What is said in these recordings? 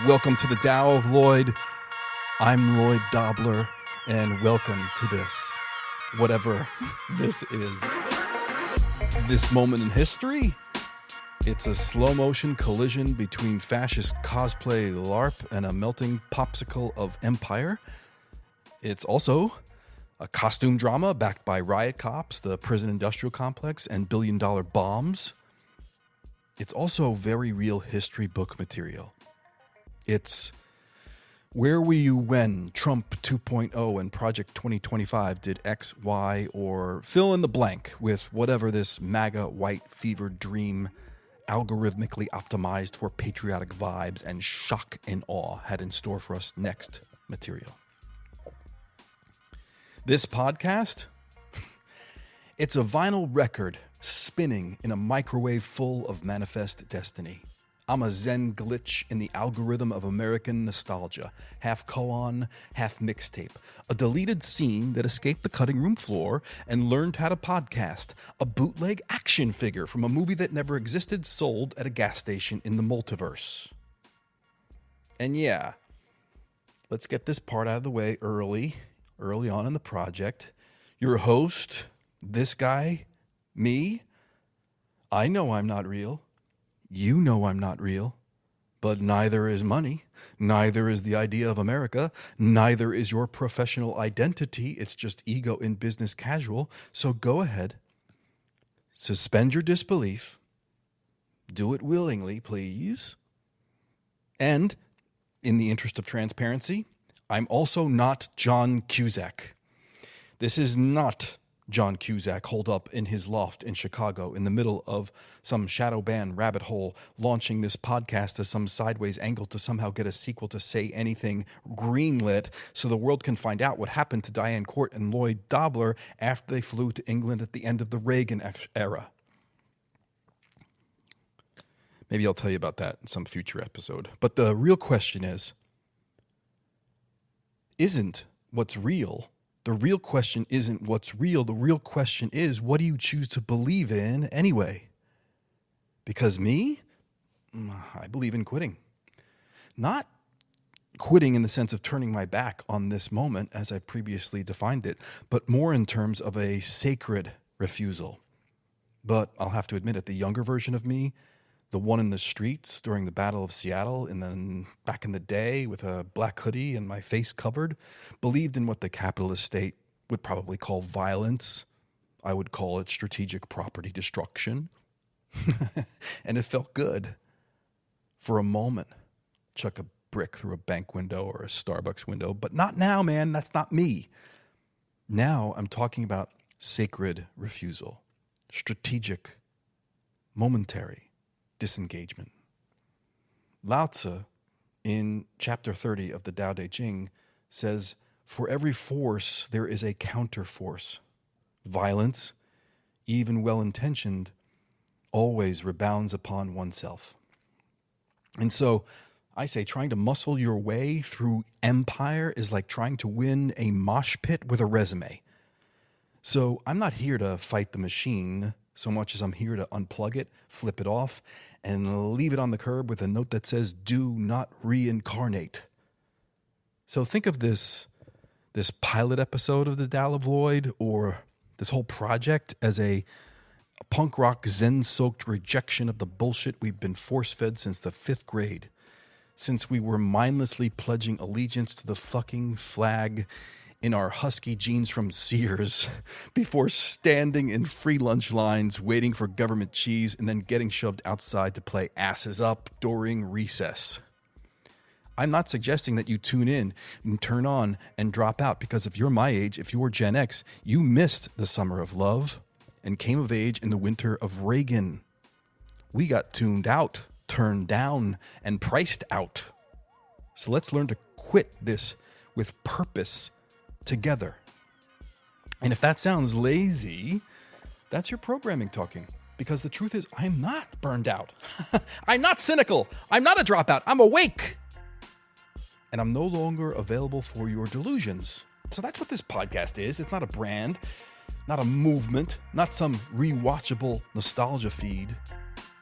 Welcome to the Tao of Lloyd. I'm Lloyd Dobler, and welcome to this, whatever this is. This moment in history, it's a slow-motion collision between fascist cosplay LARP and a melting popsicle of empire. It's also a costume drama backed by riot cops, the prison industrial complex, and billion-dollar bombs. It's also very real history book material. It's where were you when Trump 2.0 and Project 2025 did X, Y, or fill in the blank with whatever this MAGA white fever dream algorithmically optimized for patriotic vibes and shock and awe had in store for us next material. This podcast, it's a vinyl record spinning in a microwave full of manifest destiny. I'm a Zen glitch in the algorithm of American nostalgia, half koan, half mixtape, a deleted scene that escaped the cutting room floor and learned how to podcast, a bootleg action figure from a movie that never existed sold at a gas station in the multiverse. And yeah, let's get this part out of the way early on in the project. Your host, this guy, me, I know I'm not real. You know I'm not real, but neither is money, neither is the idea of America, neither is your professional identity. It's just ego in business casual. So go ahead, suspend your disbelief, do it willingly, please. And in the interest of transparency, I'm also not John Cusack. This is not John Cusack holed up in his loft in Chicago in the middle of some shadow banned rabbit hole, launching this podcast as some sideways angle to somehow get a sequel to Say Anything greenlit so the world can find out what happened to Diane Court and Lloyd Dobler after they flew to England at the end of the Reagan era. Maybe I'll tell you about that in some future episode. But the real question isn't what's real. The real question isn't what's real. The real question is, what do you choose to believe in anyway? Because me, I believe in quitting. Not quitting in the sense of turning my back on this moment as I previously defined it, but more in terms of a sacred refusal. But I'll have to admit it, the younger version of me, the one in the streets during the Battle of Seattle and then back in the day with a black hoodie and my face covered, believed in what the capitalist state would probably call violence. I would call it strategic property destruction. And it felt good for a moment. Chuck a brick through a bank window or a Starbucks window, but not now, man. That's not me. Now I'm talking about sacred refusal, strategic, momentary disengagement. Lao Tzu, in chapter 30 of the Tao Te Ching, says, for every force there is a counterforce. Violence, even well-intentioned, always rebounds upon oneself. And so I say trying to muscle your way through empire is like trying to win a mosh pit with a resume. So I'm not here to fight the machine so much as I'm here to unplug it, flip it off, and leave it on the curb with a note that says, do not reincarnate. So think of this pilot episode of the Tao of Lloyd, or this whole project, as a punk rock Zen-soaked rejection of the bullshit we've been force-fed since the 5th grade, since we were mindlessly pledging allegiance to the fucking flag in our husky jeans from Sears before standing in free lunch lines waiting for government cheese and then getting shoved outside to play asses up during recess. I'm not suggesting that you tune in and turn on and drop out, because if you're my age, if you're Gen X, you missed the summer of love and came of age in the winter of Reagan. We got tuned out, turned down, and priced out. So let's learn to quit this with purpose together. And if that sounds lazy, that's your programming talking. Because the truth is, I'm not burned out. I'm not cynical. I'm not a dropout. I'm awake. And I'm no longer available for your delusions. So that's what this podcast is. It's not a brand, not a movement, not some rewatchable nostalgia feed.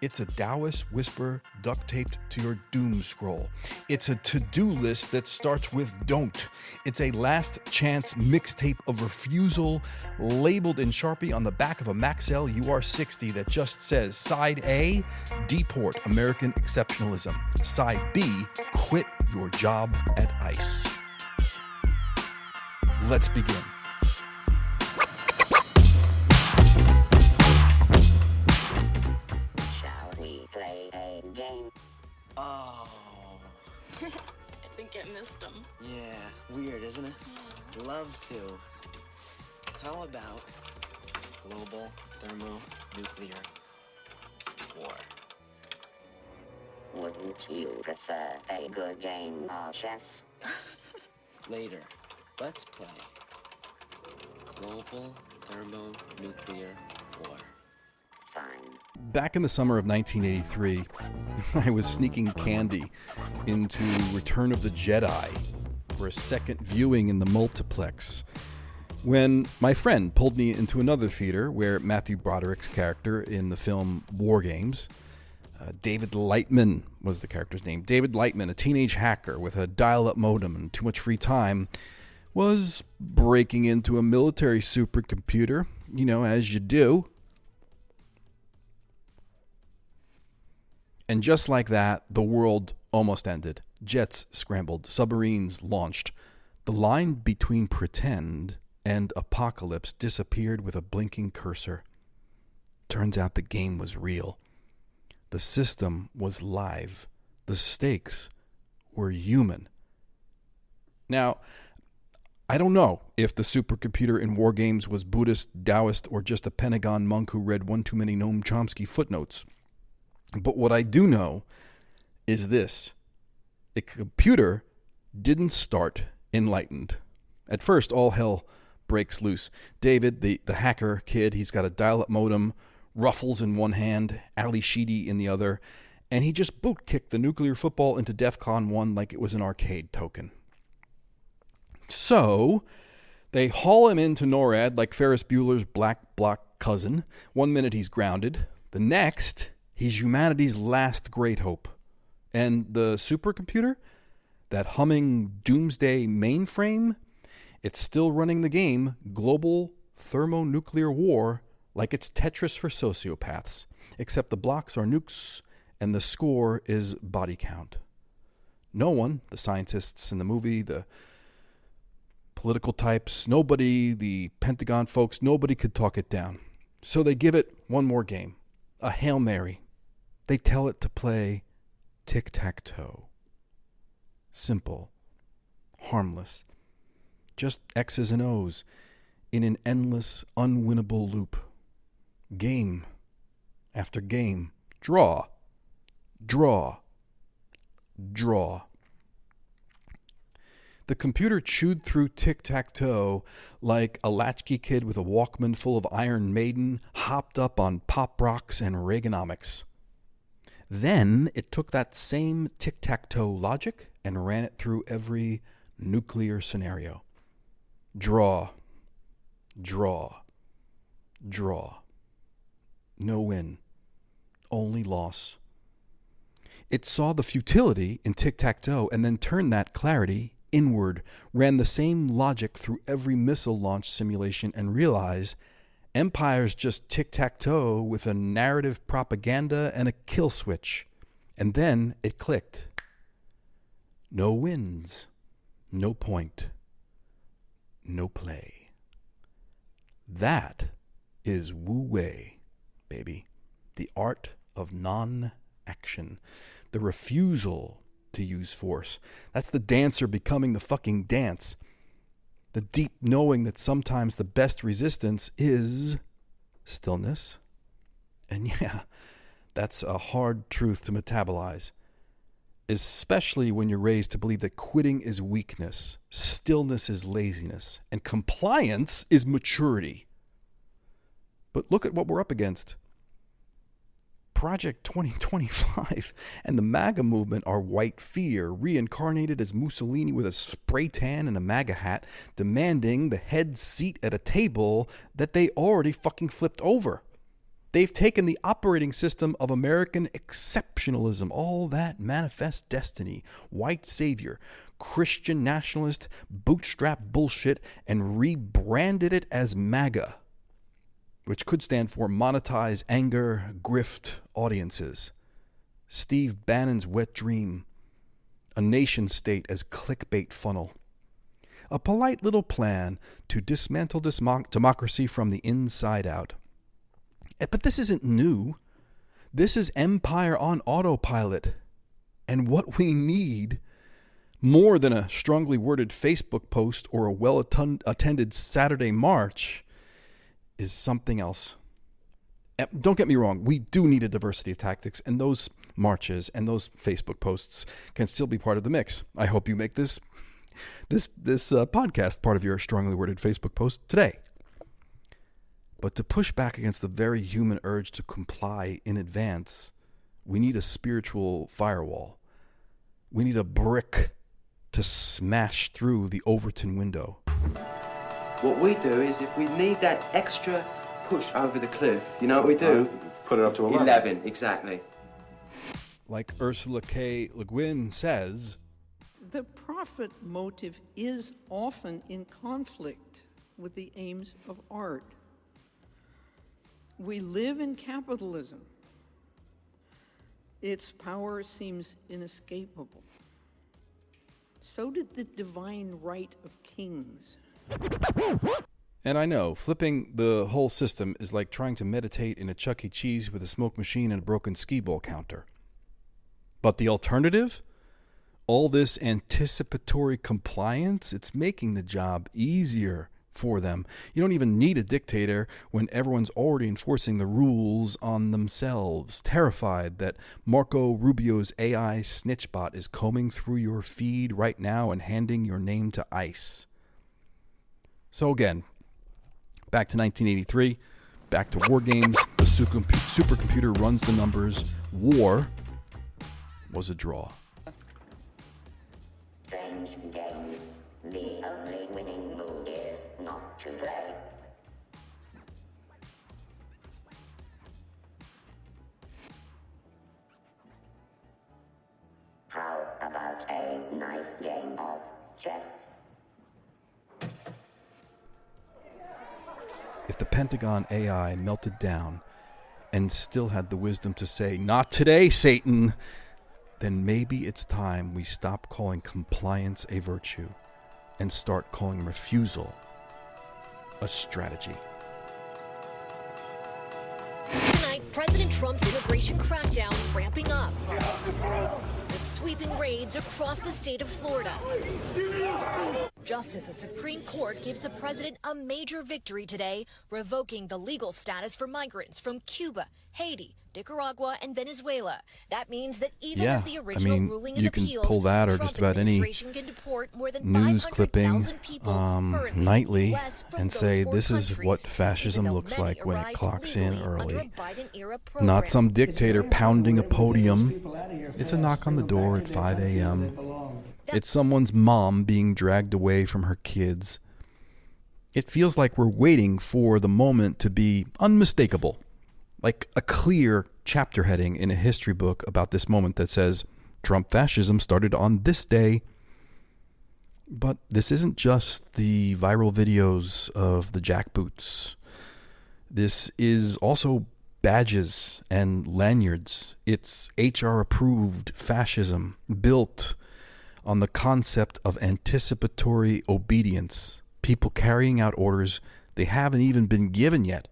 It's a Taoist whisper duct taped to your doom scroll. It's a to-do list that starts with don't. It's a last chance mixtape of refusal labeled in Sharpie on the back of a Maxell UR60 that just says Side A, deport American exceptionalism. Side B, quit your job at ICE. Let's begin. Oh. I think I missed him. Yeah, weird, isn't it? Yeah. Love to. How about global thermonuclear war? Wouldn't you prefer a good game of chess? Later, let's play global thermonuclear war. Fine. Back in the summer of 1983, I was sneaking candy into Return of the Jedi for a second viewing in the multiplex when my friend pulled me into another theater where Matthew Broderick's character in the film WarGames, David Lightman was the character's name. David Lightman, a teenage hacker with a dial-up modem and too much free time, was breaking into a military supercomputer, as you do. And just like that, the world almost ended. Jets scrambled, submarines launched. The line between pretend and apocalypse disappeared with a blinking cursor. Turns out the game was real. The system was live. The stakes were human. Now, I don't know if the supercomputer in WarGames was Buddhist, Taoist, or just a Pentagon monk who read one too many Noam Chomsky footnotes. But what I do know is this. The computer didn't start enlightened. At first, all hell breaks loose. David, the hacker kid, he's got a dial-up modem, ruffles in one hand, Ali Sheedy in the other, and he just boot-kicked the nuclear football into DEFCON 1 like it was an arcade token. So, they haul him into NORAD like Ferris Bueller's black block cousin. 1 minute he's grounded. The next, he's humanity's last great hope. And the supercomputer, that humming doomsday mainframe, it's still running the game, global thermonuclear war, like it's Tetris for sociopaths. Except the blocks are nukes, and the score is body count. No one, the scientists in the movie, the political types, nobody, the Pentagon folks, nobody could talk it down. So they give it one more game, a Hail Mary. They tell it to play tic-tac-toe. Simple, harmless, just X's and O's in an endless, unwinnable loop. Game after game. Draw, draw, draw. The computer chewed through tic-tac-toe like a latchkey kid with a Walkman full of Iron Maiden, hopped up on pop rocks and Reaganomics. Then it took that same tic-tac-toe logic and ran it through every nuclear scenario. Draw, draw, draw. No win, only loss. It saw the futility in tic-tac-toe and then turned that clarity inward, ran the same logic through every missile launch simulation, and realized Empire's just tic-tac-toe with a narrative propaganda and a kill switch. And then it clicked. No wins, no point, no play. That is Wu Wei, baby. The art of non-action. The refusal to use force. That's the dancer becoming the fucking dance. The deep knowing that sometimes the best resistance is stillness. And yeah, that's a hard truth to metabolize. Especially when you're raised to believe that quitting is weakness, stillness is laziness, and compliance is maturity. But look at what we're up against. Project 2025 and the MAGA movement are white fear, reincarnated as Mussolini with a spray tan and a MAGA hat, demanding the head seat at a table that they already fucking flipped over. They've taken the operating system of American exceptionalism, all that manifest destiny, white savior, Christian nationalist, bootstrap bullshit, and rebranded it as MAGA, which could stand for monetize anger, grift audiences. Steve Bannon's wet dream, a nation state as clickbait funnel. A polite little plan to dismantle democracy from the inside out. But this isn't new. This is empire on autopilot. And what we need, more than a strongly worded Facebook post or a well-attended Saturday march, is something else. Don't get me wrong, we do need a diversity of tactics, and those marches and those Facebook posts can still be part of the mix. I hope you make this podcast part of your strongly worded Facebook post today. But to push back against the very human urge to comply in advance, we need a spiritual firewall. We need a brick to smash through the Overton window. What we do is, if we need that extra push over the cliff, you know what we do? Put it up to 11. 11, exactly. Like Ursula K. Le Guin says, the profit motive is often in conflict with the aims of art. We live in capitalism. Its power seems inescapable. So did the divine right of kings. and I know, flipping the whole system is like trying to meditate in a Chuck E. Cheese with a smoke machine and a broken skee-ball counter. But the alternative? All this anticipatory compliance, it's making the job easier for them. You don't even need a dictator when everyone's already enforcing the rules on themselves, terrified that Marco Rubio's AI snitchbot is combing through your feed right now and handing your name to ICE. So again, back to 1983, back to WarGames. The supercomputer runs the numbers. War was a draw. Strange game. The only winning move is not to play. How about a nice game of chess? If the Pentagon AI melted down and still had the wisdom to say, "Not today, Satan," then maybe it's time we stop calling compliance a virtue and start calling refusal a strategy. Tonight, President Trump's immigration crackdown ramping up, with sweeping raids across the state of Florida. Just as the Supreme Court gives the president a major victory today, revoking the legal status for migrants from Cuba, Haiti, Nicaragua, and Venezuela. That means that even as the original ruling is you can appealed, pull that or Trump just about any administration can deport more than news clipping 500,000 people currently nightly west from and those say four this is countries, what fascism even though looks many like when it arrived clocks in legally under a early. Biden-era Not program. some dictator pounding a podium. It's a knock on the door at 5 a.m. It's someone's mom being dragged away from her kids. It feels like we're waiting for the moment to be unmistakable, like a clear chapter heading in a history book about this moment that says Trump fascism started on this day. But this isn't just the viral videos of the jackboots. This is also badges and lanyards. It's HR-approved fascism built on the concept of anticipatory obedience. People carrying out orders they haven't even been given yet.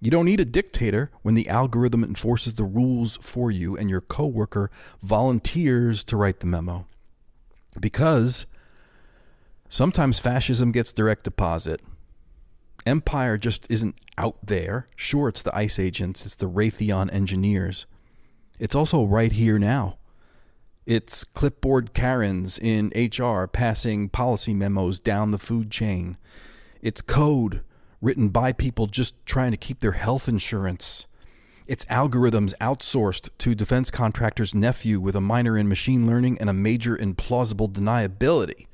You don't need a dictator when the algorithm enforces the rules for you and your coworker volunteers to write the memo. Because sometimes fascism gets direct deposit. Empire just isn't out there. Sure, it's the ICE agents, it's the Raytheon engineers. It's also right here now. It's clipboard Karens in HR passing policy memos down the food chain. It's code written by people just trying to keep their health insurance. It's algorithms outsourced to defense contractor's nephew with a minor in machine learning and a major in plausible deniability.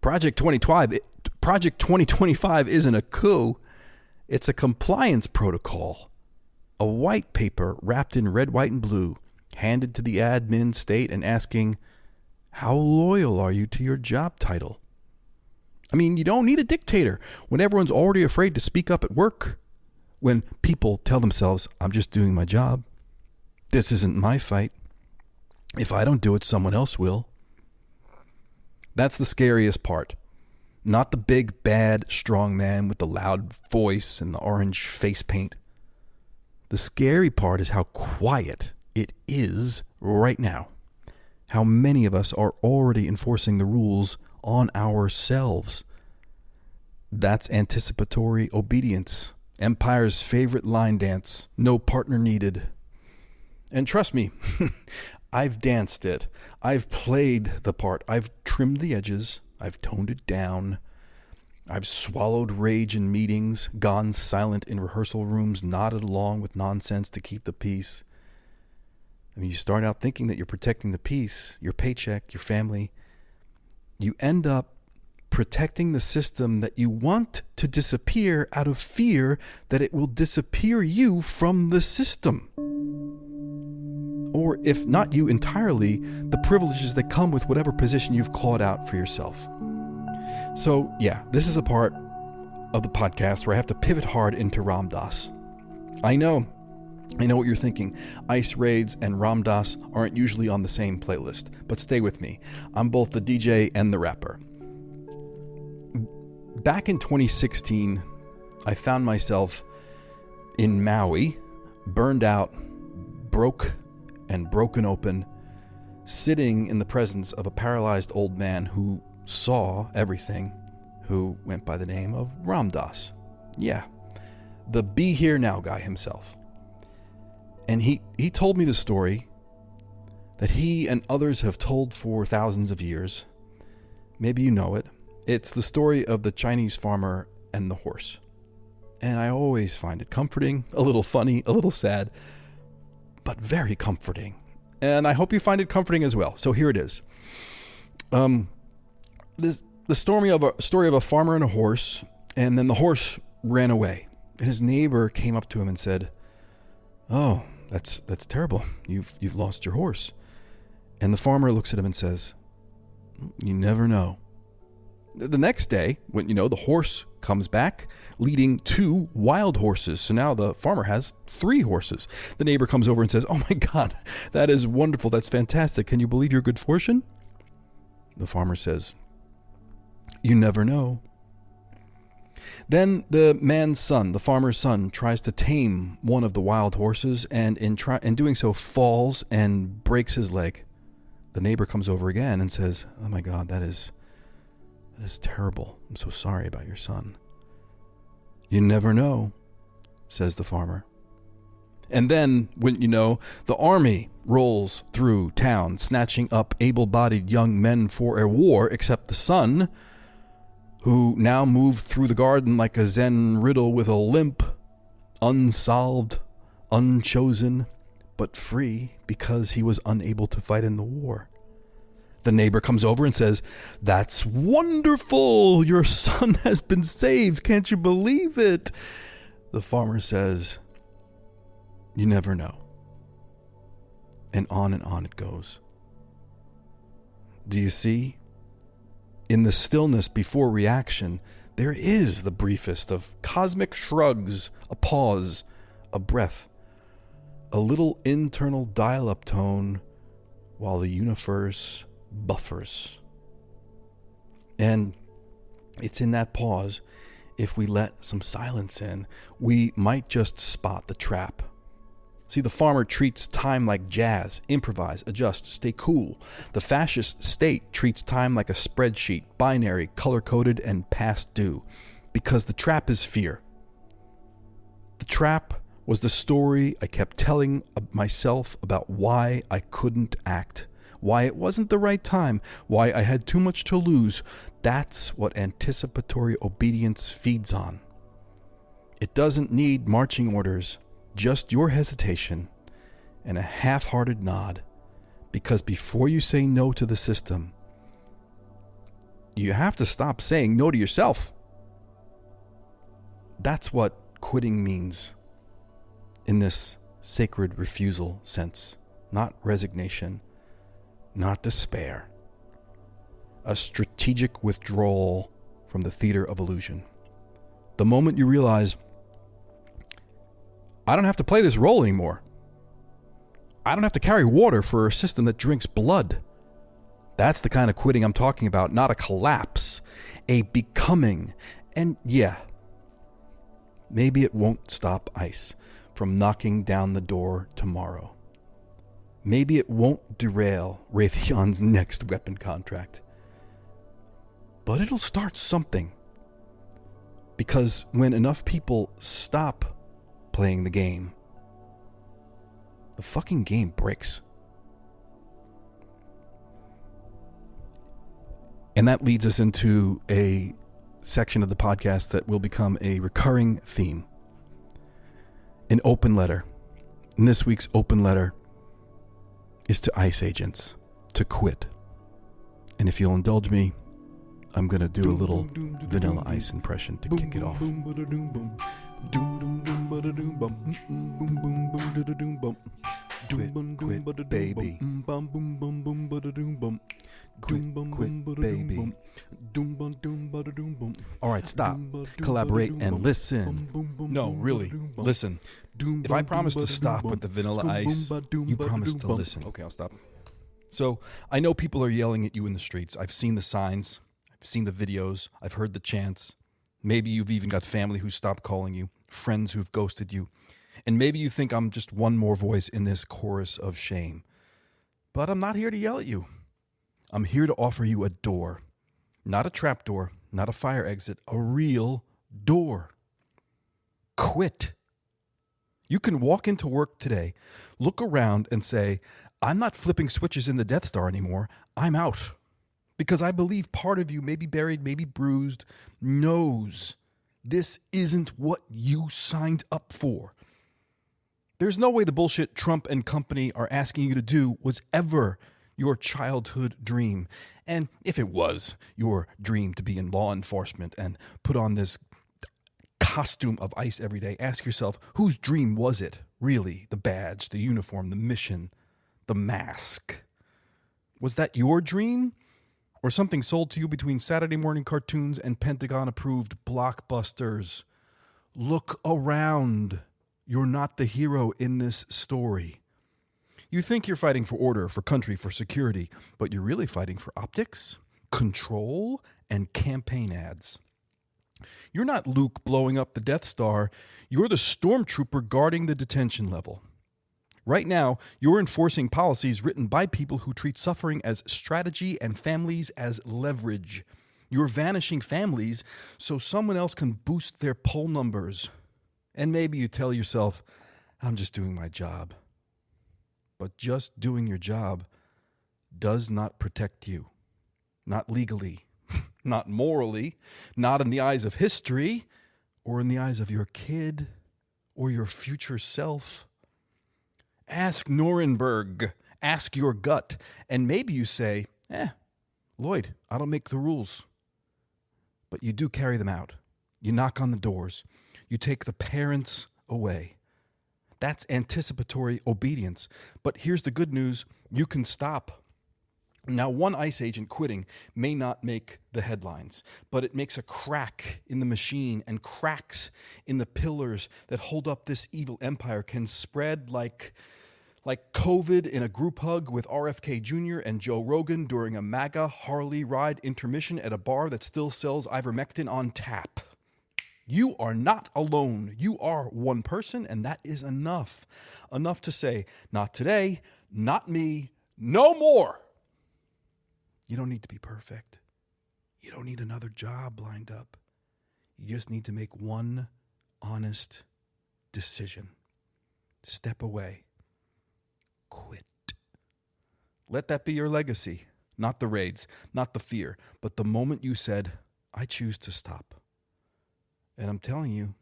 Project 2025 isn't a coup. It's a compliance protocol. A white paper wrapped in red, white, and blue, handed to the admin state and asking, how loyal are you to your job title? I mean, you don't need a dictator when everyone's already afraid to speak up at work. When people tell themselves, I'm just doing my job. This isn't my fight. If I don't do it, someone else will. That's the scariest part. Not the big, bad, strong man with the loud voice and the orange face paint. The scary part is how quiet it is right now. How many of us are already enforcing the rules on ourselves. That's anticipatory obedience. Empire's favorite line dance. No partner needed. And trust me, I've danced it. I've played the part. I've trimmed the edges. I've toned it down. I've swallowed rage in meetings, gone silent in rehearsal rooms, nodded along with nonsense to keep the peace. I mean, you start out thinking that you're protecting the peace, your paycheck, your family. You end up protecting the system that you want to disappear out of fear that it will disappear you from the system. Or if not you entirely, the privileges that come with whatever position you've clawed out for yourself. So yeah, this is a part of the podcast where I have to pivot hard into Ram Dass. I know what you're thinking. Ice Raids and Ram Dass aren't usually on the same playlist, but stay with me. I'm both the DJ and the rapper. Back in 2016, I found myself in Maui, burned out, broke and broken open, sitting in the presence of a paralyzed old man who saw everything, who went by the name of Ram Dass. Yeah, the Be Here Now guy himself. And he told me the story that he and others have told for thousands of years. Maybe you know it. It's the story of the Chinese farmer and the horse. And I always find it comforting, a little funny, a little sad, but very comforting. And I hope you find it comforting as well. So here it is. The story of a farmer and a horse, and then the horse ran away. And his neighbor came up to him and said, "Oh, that's terrible. You've lost your horse." And the farmer looks at him and says, "You never know." The next day, when the horse comes back, leading 2 wild horses. So now the farmer has 3 horses. The neighbor comes over and says, "Oh my God, that is wonderful. That's fantastic. Can you believe your good fortune?" The farmer says, "You never know." Then the man's son, the farmer's son, tries to tame one of the wild horses, and in doing so falls and breaks his leg. The neighbor comes over again and says, "Oh my God, that is terrible. I'm so sorry about your son." "You never know," says the farmer. And then, the army rolls through town, snatching up able-bodied young men for a war, except the son, who now moved through the garden like a Zen riddle with a limp, unsolved, unchosen, but free because he was unable to fight in the war. The neighbor comes over and says, "That's wonderful! Your son has been saved. Can't you believe it?" The farmer says, "You never know." And on it goes. Do you see? In the stillness before reaction, there is the briefest of cosmic shrugs, a pause, a breath, a little internal dial-up tone while the universe buffers. And it's in that pause, if we let some silence in, we might just spot the trap. See, the farmer treats time like jazz, improvise, adjust, stay cool. The fascist state treats time like a spreadsheet, binary, color-coded, and past due, because the trap is fear. The trap was the story I kept telling myself about why I couldn't act, why it wasn't the right time, why I had too much to lose. That's what anticipatory obedience feeds on. It doesn't need marching orders, just your hesitation and a half-hearted nod, because before you say no to the system, you have to stop saying no to yourself. That's what quitting means. in this sacred refusal sense, not resignation, not despair. A strategic withdrawal from the theater of illusion. The moment you realize, I don't have to play this role anymore. I don't have to carry water for a system that drinks blood. That's the kind of quitting I'm talking about, not a collapse, a becoming. And yeah, maybe it won't stop ICE from knocking down the door tomorrow. Maybe it won't derail Raytheon's next weapon contract. But it'll start something. Because when enough people stop playing the game, the fucking game breaks. And that leads us into a section of the podcast that will become a recurring theme. An open letter. And this week's open letter is to ICE agents to quit. And if you'll indulge me, I'm going to do a little Vanilla Ice impression to kick it off. Quit, baby. Quit, baby. All right, stop. Collaborate and listen. No, really, listen. If I promise to stop with the Vanilla Ice, you promise to listen. Okay, I'll stop. So, I know people are yelling at you in the streets. I've seen the signs. I've seen the videos. I've heard the chants. Maybe you've even got family who stopped calling you, friends who've ghosted you. And maybe you think I'm just one more voice in this chorus of shame. But I'm not here to yell at you. I'm here to offer you a door. Not a trap door, not a fire exit, a real door. Quit. You can walk into work today, look around and say, I'm not flipping switches in the Death Star anymore. I'm out. Because I believe part of you, maybe buried, maybe bruised, knows this isn't what you signed up for. There's no way the bullshit Trump and company are asking you to do was ever your childhood dream. And if it was your dream to be in law enforcement and put on this costume of ICE every day, ask yourself, whose dream was it, really? The badge, the uniform, the mission, the mask. Was that your dream? Or something sold to you between Saturday morning cartoons and Pentagon-approved blockbusters? Look around. You're not the hero in this story. You think you're fighting for order, for country, for security, but you're really fighting for optics, control, and campaign ads. You're not Luke blowing up the Death Star. You're the stormtrooper guarding the detention level. Right now, you're enforcing policies written by people who treat suffering as strategy and families as leverage. You're vanishing families so someone else can boost their poll numbers. And maybe you tell yourself, I'm just doing my job. But just doing your job does not protect you. Not legally, not morally, not in the eyes of history, or in the eyes of your kid or your future self. Ask Nuremberg, ask your gut, and maybe you say, Lloyd, I don't make the rules. But you do carry them out. You knock on the doors. You take the parents away. That's anticipatory obedience. But here's the good news. You can stop. Now, one ICE agent quitting may not make the headlines, but it makes a crack in the machine, and cracks in the pillars that hold up this evil empire can spread like COVID in a group hug with RFK Jr. and Joe Rogan during a MAGA Harley ride intermission at a bar that still sells ivermectin on tap. You are not alone. You are one person, and that is enough. Enough to say, not today, not me, no more. You don't need to be perfect. You don't need another job lined up. You just need to make one honest decision. Step away. Quit. Let that be your legacy. Not the raids, not the fear, but the moment you said, I choose to stop. And I'm telling you,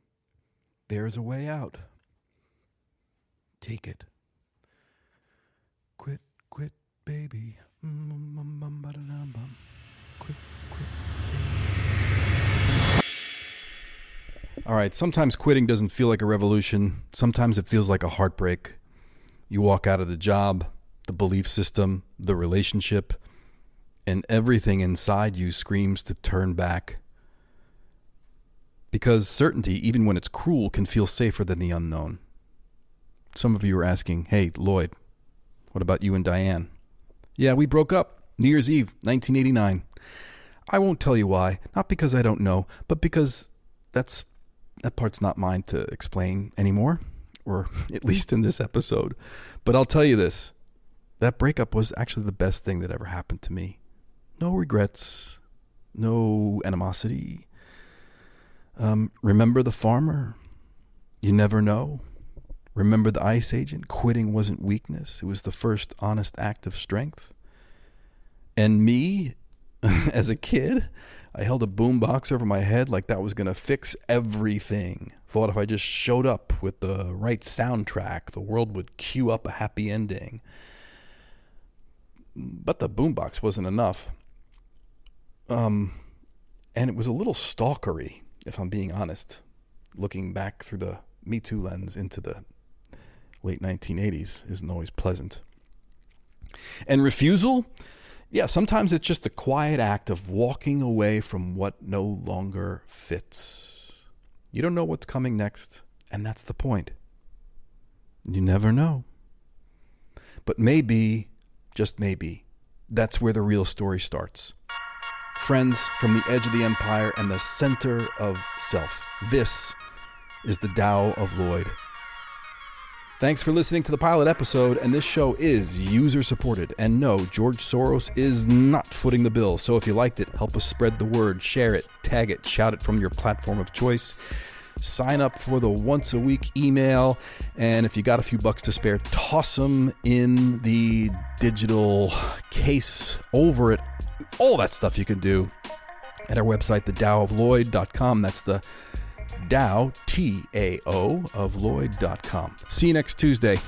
there's a way out. Take it. Quit, baby. Quit. All right, sometimes quitting doesn't feel like a revolution. Sometimes it feels like a heartbreak. You walk out of the job, the belief system, the relationship, and everything inside you screams to turn back. Because certainty, even when it's cruel, can feel safer than the unknown. Some of you are asking, hey, Lloyd, what about you and Diane? Yeah, we broke up. New Year's Eve, 1989. I won't tell you why. Not because I don't know, but because that part's not mine to explain anymore, or at least in this episode. But I'll tell you this. That breakup was actually the best thing that ever happened to me. No regrets. No animosity. Remember the farmer? You never know. Remember the ICE agent? Quitting wasn't weakness. It was the first honest act of strength. And me, as a kid, I held a boombox over my head like that was going to fix everything. Thought if I just showed up with the right soundtrack, the world would cue up a happy ending. But the boombox wasn't enough. And it was a little stalkery, if I'm being honest, looking back through the Me Too lens into the late 1980s isn't always pleasant. And refusal? Yeah, sometimes it's just the quiet act of walking away from what no longer fits. You don't know what's coming next, and that's the point. You never know. But maybe, just maybe, that's where the real story starts. Friends, from the edge of the empire and the center of self. This is the Tao of Lloyd. Thanks for listening to the pilot episode, and this show is user-supported. And no, George Soros is not footing the bill, so if you liked it, help us spread the word, share it, tag it, shout it from your platform of choice. Sign up for the once-a-week email, and if you got a few bucks to spare, toss them in the digital case over it. All that stuff you can do at our website, thedaooflloyd.com. That's the Tao, T-A-O, of Lloyd.com. See you next Tuesday.